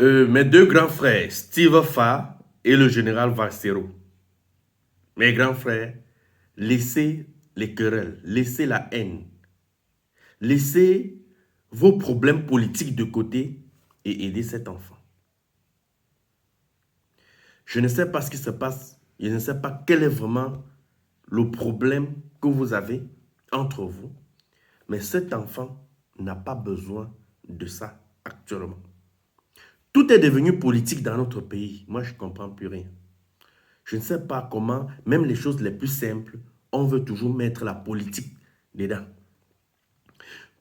mes deux grands frères, Steve Fa et le général Valsero. Mes grands frères, laissez les querelles, laissez la haine, laissez vos problèmes politiques de côté et aidez cet enfant. Je ne sais pas ce qui se passe, je ne sais pas quel est vraiment le problème que vous avez entre vous, mais cet enfant n'a pas besoin de ça actuellement. Tout est devenu politique dans notre pays. Moi, je ne comprends plus rien. Je ne sais pas comment, même les choses les plus simples, on veut toujours mettre la politique dedans.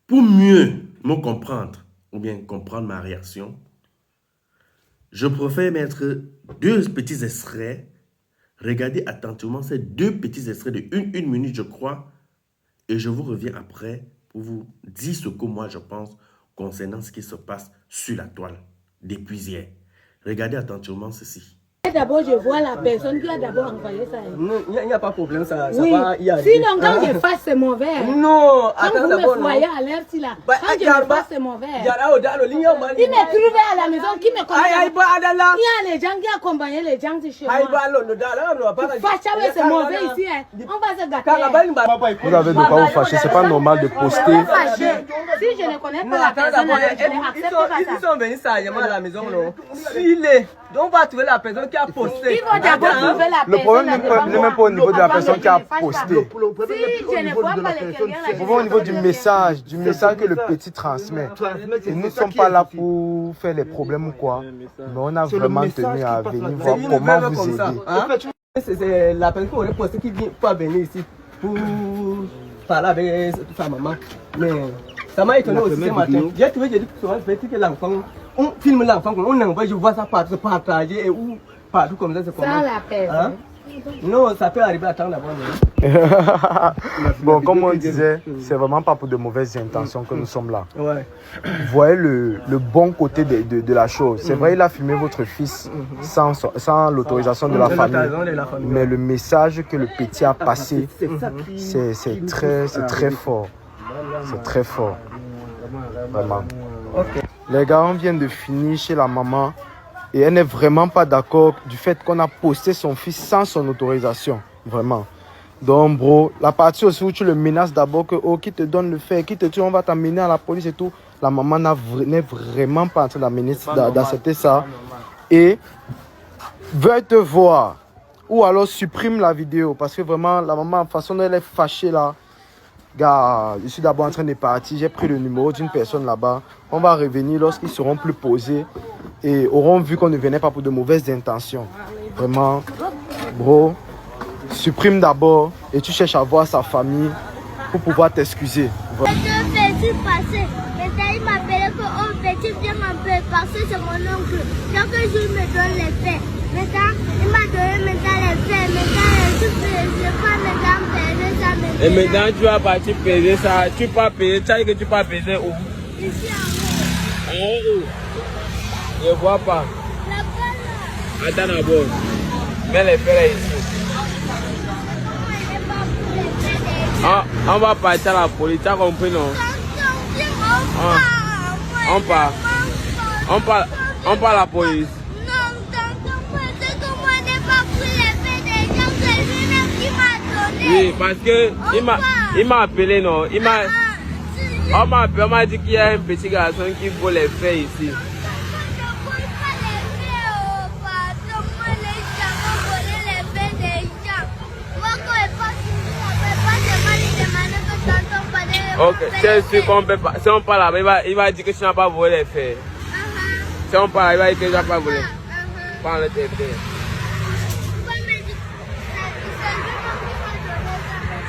Pour mieux me comprendre, ou bien comprendre ma réaction, je préfère mettre deux petits extraits. Regardez attentivement ces deux petits extraits de une minute, je crois, et je vous reviens après pour vous dire ce que moi je pense concernant ce qui se passe sur la toile depuis hier. Regardez attentivement ceci. D'abord, je vois la personne qui a d'abord envoyé ça. Non, il n'y a pas de problème, ça oui. va y aller. Sinon, quand je fasse, c'est mauvais. Non, attends d'abord. Quand vous me voyez à l'air, si là, quand je me fasse, c'est mauvais. Il m'est trouvé à la maison, qui me connaît. Il y a les gens qui accompagnent les gens de chez moi. Fâcher, c'est mauvais ici. On va se gâter. Vous avez de quoi vous fâcher, c'est pas normal de poster. Si je ne connais pas la personne, je n'accepte pas ça. Ils sont venus sagement à la maison, non. Donc on va trouver la personne qui a posté. Ils vont d'abord trouver la personne. Le problème n'est même pas au niveau de la personne qui a posté. Si je ne vois pas les clients, c'est au niveau du message que le petit transmet. Et nous ne sommes pas là pour faire les problèmes ou quoi. Mais on a vraiment tenu à venir voir comment vous aider. C'est la personne qui aurait posté qui vient pas venir ici pour parler avec sa maman. Mais ça m'a étonné aussi ce matin. J'ai trouvé, j'ai dit que l'enfant, on filme l'enfant, on envoie, je vois ça partager et où partout comme ça, c'est comme ça. Sans la personne. Non, ça peut arriver à temps d'abord. Bon, comme on disait, c'est vraiment pas pour de mauvaises intentions que nous sommes là. Ouais. Vous voyez le bon côté de la chose. C'est vrai, il a filmé votre fils sans l'autorisation de la famille. Mais le message que le petit a passé, c'est très fort. C'est très fort. Vraiment. Okay. Les gars, on vient de finir chez la maman. Et elle n'est vraiment pas d'accord du fait qu'on a posté son fils sans son autorisation. Vraiment. Donc, bro, la partie aussi où tu le menaces d'abord que, oh, qui te donne le fait, qui te tue, on va t'amener à la police et tout. La maman n'est vraiment pas en train d'accepter ça. Et veut te voir. Ou alors supprime la vidéo. Parce que vraiment, la maman, de toute façon, elle est fâchée là. Gars, je suis d'abord en train de partir. J'ai pris le numéro d'une personne là-bas. On va revenir lorsqu'ils seront plus posés. Et auront vu qu'on ne venait pas pour de mauvaises intentions. Vraiment, bro, supprime d'abord et tu cherches à voir sa famille pour pouvoir t'excuser. Je suis passé. Maintenant, il m'appelait que oh, petit, viens un peu parce que c'est mon oncle. Chaque jour, il me donne les faits. Maintenant, il m'a donné maintenant les faits. Maintenant, je ne pas maintenant payer ça. Maintenant. Et maintenant, tu vas partir payer ça. Tu peux payer. Tu sais que tu peux payer où? Ici en haut. En haut? Je ne vois pas. Là-bas, là. Attends d'abord. Mets les faits ici. Ah, on va partir à la police, tu as compris non? On part à la police. Non, parce que moi, je n'ai pas pris les faits des gens, c'est lui-même qui m'a donné. Oui, parce que il m'a appelé non. On m'a dit qu'il y a un petit garçon qui vaut les faits ici. Ok, c'est sûr qu'on peut pas. Si on parle là, il va dire que tu n'as pas volé les faits. Si on parle, il va dire que tu n'as pas volé. Prends tes faits.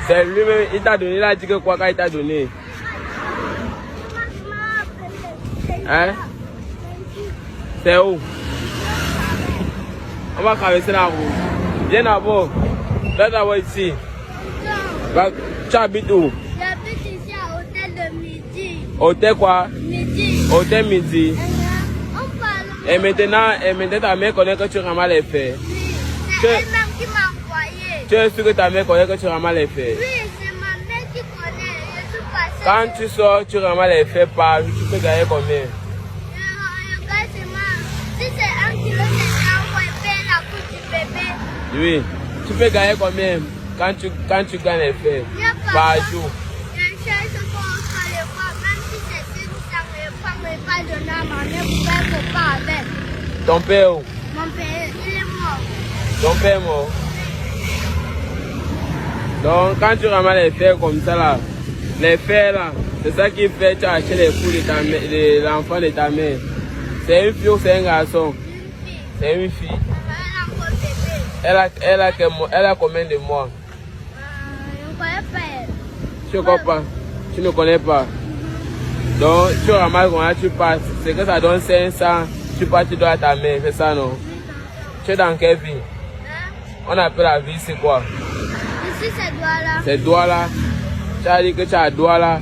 C'est lui-même, il t'a donné, il a dit que quoi qu'il t'a donné. Hein? C'est où? On va traverser la route. Viens d'abord. Viens d'abord ici. Tu habites où? J'habite ici à Hôtel de Midi. Hôtel quoi? Midi. Hôtel Midi. On parle. Et maintenant ta mère connaît que tu ramasses les faits. Oui, c'est elle-même qui m'a envoyé. Tu es sûr que ta mère connaît que tu ramasses les faits? Oui, c'est ma mère qui connaît. Je suis passée. Quand tu sors, tu ramasses les faits par jour, tu peux gagner combien? Regarde, c'est Oui. Tu peux gagner combien quand tu gagnes les faits par jour? Ton père où? Mon père, il est mort. Ton père est mort. Donc quand tu ramasses les fers comme ça là, les fers là, c'est ça qui fait que tu achètes les fous de l'enfant de ta mère. C'est une fille ou c'est un garçon? C'est une fille. Elle a combien de mois? Je ne connais pas. Tu ne connais pas? Tu ne connais pas? Donc tu ramasses quand tu passes, c'est que ça donne 500, tu passes, tu dois à ta mère, c'est ça non? Tu es dans quelle vie? On appelle la vie, c'est quoi? Ici c'est Douala. C'est Douala. Tu as dit que tu es à Douala.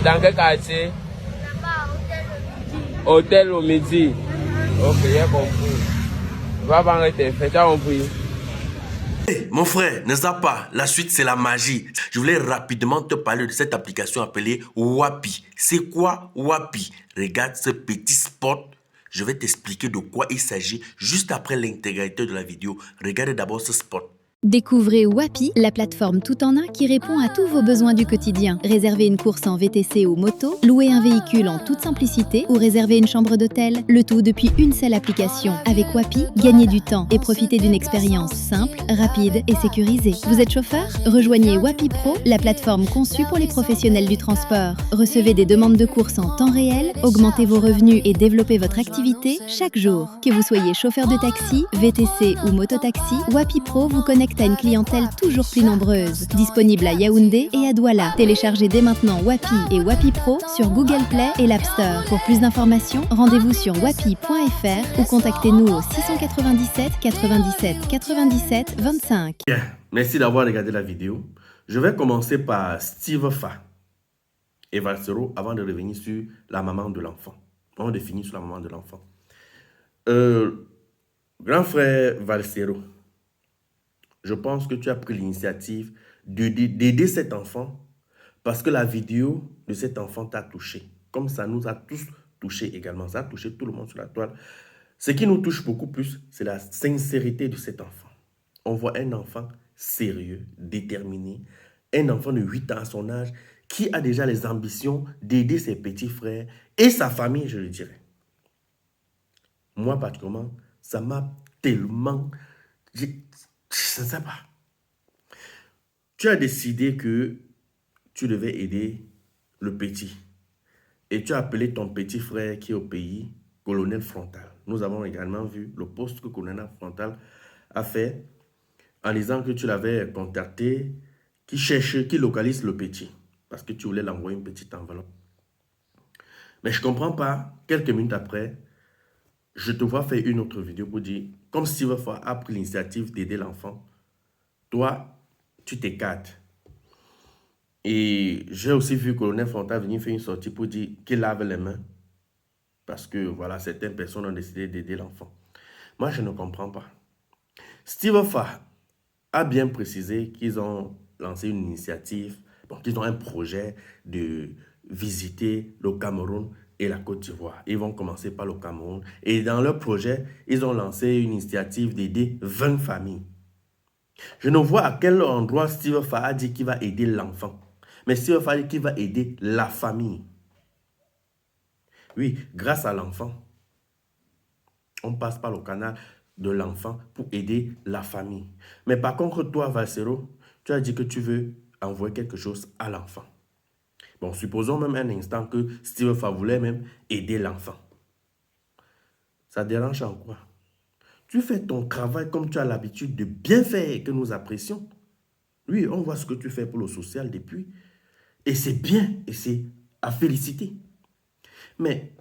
Dans quel quartier? Là-bas, Hôtel au midi. Ok, j'ai compris. Va vendre tes faits, tu as compris? Hey, mon frère, ne zappe pas, la suite c'est la magie. Je voulais rapidement te parler de cette application appelée Wapi. C'est quoi Wapi? Regarde ce petit spot. Je vais t'expliquer de quoi il s'agit juste après l'intégralité de la vidéo. Regardez d'abord ce spot. Découvrez Wapi, la plateforme tout en un qui répond à tous vos besoins du quotidien. Réservez une course en VTC ou moto, louer un véhicule en toute simplicité ou réserver une chambre d'hôtel. Le tout depuis une seule application. Avec Wapi, gagnez du temps et profitez d'une expérience simple, rapide et sécurisée. Vous êtes chauffeur? Rejoignez Wapi Pro, la plateforme conçue pour les professionnels du transport. Recevez des demandes de courses en temps réel, augmentez vos revenus et développez votre activité chaque jour. Que vous soyez chauffeur de taxi, VTC ou mototaxi, Wapi Pro vous connecte à une clientèle toujours plus nombreuse. Disponible à Yaoundé et à Douala. Téléchargez dès maintenant Wapi et Wapi Pro sur Google Play et l'App Store. Pour plus d'informations, rendez-vous sur wapi.fr ou contactez-nous au 697 97 97 25. Bien, merci d'avoir regardé la vidéo. Je vais commencer par Steve Fa et Valsero avant de revenir sur la maman de l'enfant. On va finir sur la maman de l'enfant. Grand frère Valsero, je pense que tu as pris l'initiative d'aider cet enfant parce que la vidéo de cet enfant t'a touché. Comme ça nous a tous touchés également. Ça a touché tout le monde sur la toile. Ce qui nous touche beaucoup plus, c'est la sincérité de cet enfant. On voit un enfant sérieux, déterminé, un enfant de 8 ans à son âge qui a déjà les ambitions d'aider ses petits frères et sa famille, je le dirais. Moi, particulièrement, ça m'a tellement... Je ne sais pas. Tu as décidé que tu devais aider le petit. Et tu as appelé ton petit frère qui est au pays, Colonel Frontal. Nous avons également vu le post que Colonel Frontal a fait en disant que tu l'avais contacté, qui cherche, qui localise le petit. Parce que tu voulais l'envoyer une petite enveloppe. Mais je ne comprends pas, quelques minutes après, je te vois faire une autre vidéo pour dire, comme Steve Fa a pris l'initiative d'aider l'enfant, toi, tu t'écartes. Et j'ai aussi vu Colonel Frontal venir faire une sortie pour dire qu'il lave les mains. Parce que, voilà, certaines personnes ont décidé d'aider l'enfant. Moi, je ne comprends pas. Steve Fa a bien précisé qu'ils ont lancé une initiative, donc qu'ils ont un projet de visiter le Cameroun et la Côte d'Ivoire. Ils vont commencer par le Cameroun. Et dans leur projet, ils ont lancé une initiative d'aider 20 familles. Je ne vois à quel endroit Steve Fa a dit qu'il va aider l'enfant. Mais Steve Fa a dit qu'il va aider la famille. Oui, grâce à l'enfant, on passe par le canal de l'enfant pour aider la famille. Mais par contre, toi, Valsero, tu as dit que tu veux envoyer quelque chose à l'enfant. Bon, supposons même un instant que Steve Fa voulait même aider l'enfant. Ça dérange en quoi? Tu fais ton travail comme tu as l'habitude de bien faire et que nous apprécions. Oui, on voit ce que tu fais pour le social depuis. Et c'est bien et c'est à féliciter. Mais,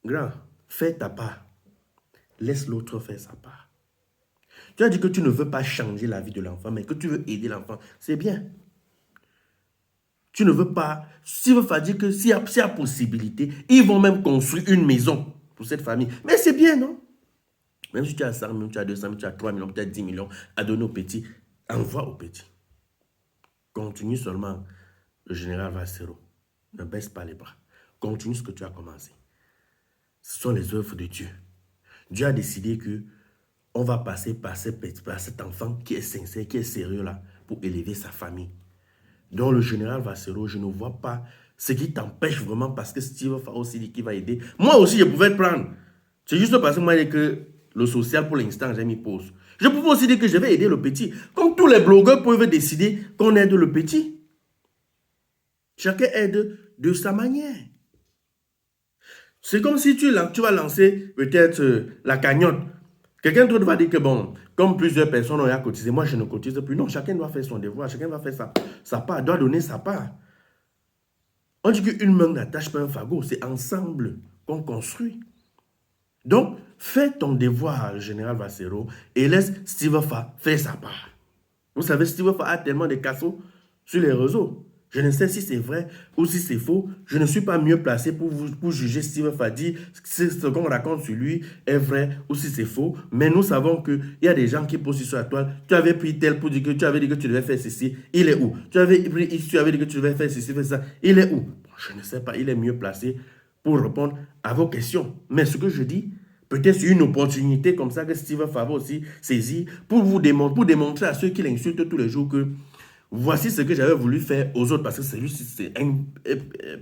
grand, fais ta part. Laisse l'autre faire sa part. Tu as dit que tu ne veux pas changer la vie de l'enfant, mais que tu veux aider l'enfant. C'est bien. Tu ne veux pas... Steve Fa dit que s'il y a possibilité, ils vont même construire une maison pour cette famille. Mais c'est bien, non? Même si tu as 100 millions, tu as 200 millions, tu as 3 millions, tu as 10 millions à donner aux petits, envoie aux petits. Continue seulement, le général Valsero. Ne baisse pas les bras. Continue ce que tu as commencé. Ce sont les œuvres de Dieu. Dieu a décidé que on va passer par cet enfant qui est sincère, qui est sérieux là, pour élever sa famille. Donc le général Vassero, je ne vois pas ce qui t'empêche vraiment parce que Steve Fa aussi dit qu'il va aider. Moi aussi, je pouvais te prendre. C'est juste parce que moi, j'ai que le social pour l'instant, j'ai mis pause. Je pouvais aussi dire que je vais aider le petit. Comme tous les blogueurs peuvent décider qu'on aide le petit. Chacun aide de sa manière. C'est comme si tu vas lancer peut-être la cagnotte. Quelqu'un d'autre va dire que bon, comme plusieurs personnes ont cotisé, moi je ne cotise plus. Non, chacun doit faire son devoir, chacun va faire sa part, doit donner sa part. On dit qu'une main n'attache pas un fagot, c'est ensemble qu'on construit. Donc, fais ton devoir, général Vassero, et laisse Steve Fa faire sa part. Vous savez, Steve Fa a tellement de cassos sur les réseaux. Je ne sais si c'est vrai ou si c'est faux. Je ne suis pas mieux placé pour juger Steve Fa dit si ce qu'on raconte sur lui est vrai ou si c'est faux. Mais nous savons qu'il y a des gens qui posent sur la toile. Tu avais pris tel pour dire que tu avais dit que tu devais faire ceci. Il est où? Tu avais pris X, tu avais dit que tu devais faire ceci, faire ça. Il est où? Bon, je ne sais pas. Il est mieux placé pour répondre à vos questions. Mais ce que je dis, peut-être une opportunité comme ça que Steve Fa va aussi saisir pour démontrer à ceux qui l'insultent tous les jours que voici ce que j'avais voulu faire aux autres parce que celui-ci, c'est un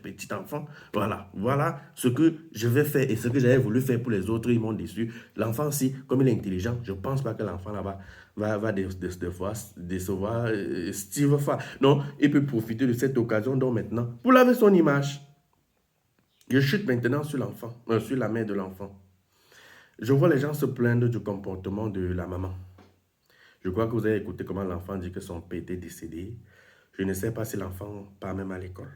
petit enfant. Voilà ce que je vais faire et ce que j'avais voulu faire pour les autres, ils m'ont déçu. L'enfant, si, comme il est intelligent, je ne pense pas que l'enfant là-bas va décevoir Steve Fa. Non, il peut profiter de cette occasion donc maintenant pour laver son image. Je chute maintenant sur l'enfant, sur la mère de l'enfant. Je vois les gens se plaindre du comportement de la maman. Je crois que vous avez écouté comment l'enfant dit que son père était décédé. Je ne sais pas si l'enfant part même à l'école.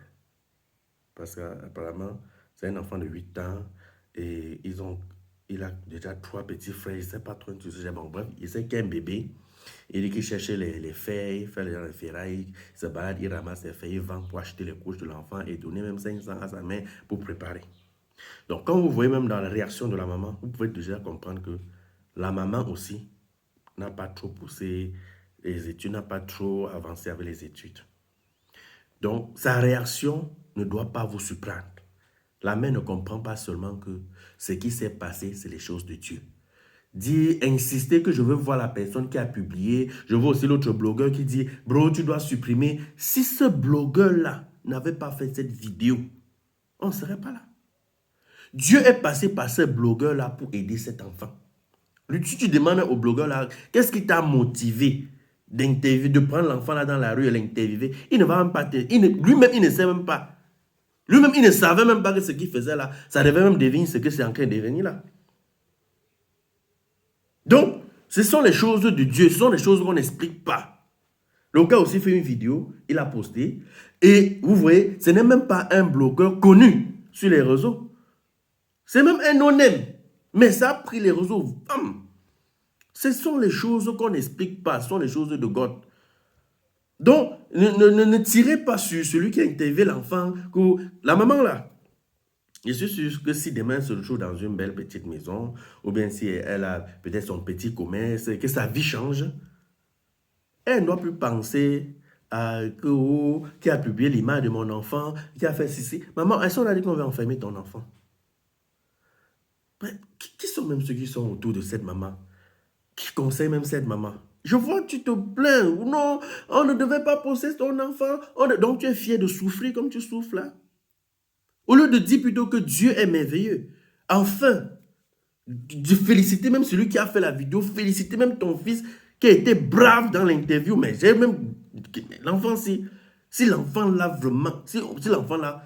Parce qu'apparemment, c'est un enfant de 8 ans et il a déjà 3 petits frères. Je ne sais pas trop tout ça. Bon, bref, il sait qu'il y a un bébé. Il dit qu'il cherchait les feuilles, il fait les ferrailles, il se balade, il ramasse les feuilles, il vend pour acheter les couches de l'enfant et donner même 500 à sa mère pour préparer. Donc, quand vous voyez même dans la réaction de la maman, vous pouvez déjà comprendre que la maman aussi n'a pas trop poussé les études, n'a pas trop avancé avec les études. Donc, sa réaction ne doit pas vous surprendre. La mère ne comprend pas seulement que ce qui s'est passé, c'est les choses de Dieu. Insister que je veux voir la personne qui a publié. Je vois aussi l'autre blogueur qui dit, bro, tu dois supprimer. Si ce blogueur-là n'avait pas fait cette vidéo, on ne serait pas là. Dieu est passé par ce blogueur-là pour aider cet enfant. Lui, tu demandes au blogueur-là, qu'est-ce qui t'a motivé de prendre l'enfant là dans la rue et l'interviewer? Il ne va même pas lui-même, il ne sait même pas. Lui-même, il ne savait même pas que ce qu'il faisait là, ça devait même devenir ce que c'est en train de devenir là. Donc, ce sont les choses de Dieu, ce sont les choses qu'on n'explique pas. Le gars aussi fait une vidéo, il a posté, et vous voyez, ce n'est même pas un blogueur connu sur les réseaux. C'est même un non-name. Mais ça a pris les réseaux. Ce sont les choses qu'on n'explique pas. Ce sont les choses de God. Donc, ne tirez pas sur celui qui a interviewé l'enfant. La maman là. Je suis sûr que si demain elle se retrouve dans une belle petite maison, ou bien si elle a peut-être son petit commerce, que sa vie change, elle ne doit plus penser à qui a publié l'image de mon enfant, qui a fait ceci. Maman, est-ce qu'on a dit qu'on va enfermer ton enfant? Qui sont même ceux qui sont autour de cette maman? Qui conseillent même cette maman? Je vois que tu te plains. Non, on ne devait pas pousser ton enfant. Donc tu es fier de souffrir comme tu souffres là. Au lieu de dire plutôt que Dieu est merveilleux. Enfin, de féliciter même celui qui a fait la vidéo, féliciter même ton fils qui a été brave dans l'interview. Mais j'ai même... L'enfant, si l'enfant là vraiment... Si l'enfant là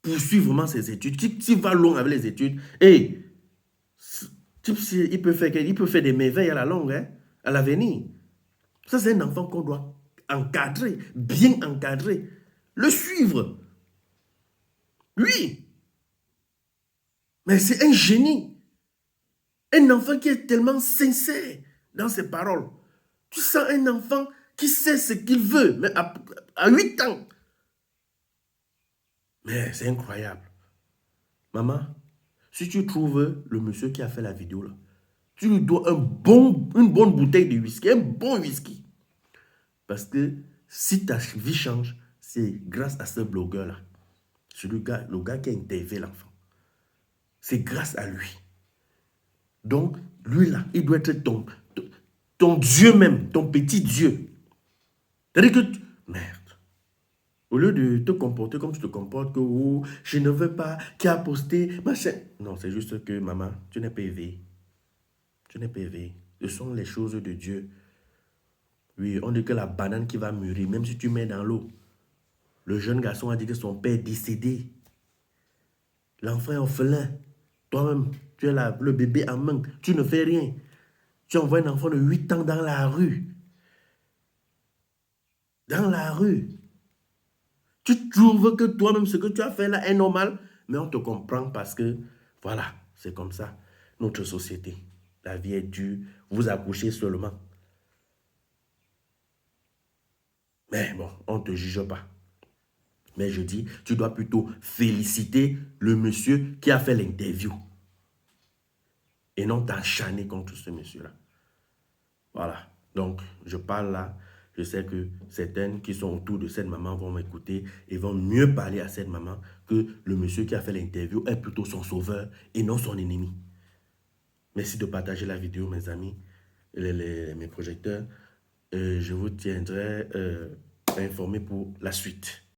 poursuit vraiment ses études, s'il va loin avec les études, il peut faire des merveilles à la longue, hein, à l'avenir. Ça, c'est un enfant qu'on doit encadrer, bien encadrer, le suivre. Oui. Mais c'est un génie. Un enfant qui est tellement sincère dans ses paroles. Tu sens un enfant qui sait ce qu'il veut, mais à 8 ans. Mais c'est incroyable. Maman, si tu trouves le monsieur qui a fait la vidéo là, tu lui dois une bonne bouteille de whisky, un bon whisky. Parce que si ta vie change, c'est grâce à ce blogueur-là. C'est le gars qui a interviewé l'enfant. C'est grâce à lui. Donc, lui là, il doit être ton Dieu même, ton petit Dieu. C'est-à-dire que, merde. Au lieu de te comporter comme tu te comportes, que oh, je ne veux pas, qui a posté, machin. Non, c'est juste que, maman, tu n'es pas éveillé. Tu n'es pas éveillé. Ce sont les choses de Dieu. Oui, on dit que la banane qui va mûrir, même si tu mets dans l'eau. Le jeune garçon a dit que son père est décédé. L'enfant est orphelin. Toi-même, tu es là, le bébé en main. Tu ne fais rien. Tu envoies un enfant de 8 ans dans la rue. Dans la rue. Tu trouves que toi-même, ce que tu as fait là est normal, mais on te comprend parce que, voilà, c'est comme ça. Notre société, la vie est dure, vous accouchez seulement. Mais bon, on ne te juge pas. Mais je dis, tu dois plutôt féliciter le monsieur qui a fait l'interview. Et non t'enchaîner contre ce monsieur-là. Voilà. Donc, je parle là. Je sais que certaines qui sont autour de cette maman vont m'écouter et vont mieux parler à cette maman que le monsieur qui a fait l'interview est plutôt son sauveur et non son ennemi. Merci de partager la vidéo, mes amis, mes projecteurs. Je vous tiendrai informé pour la suite.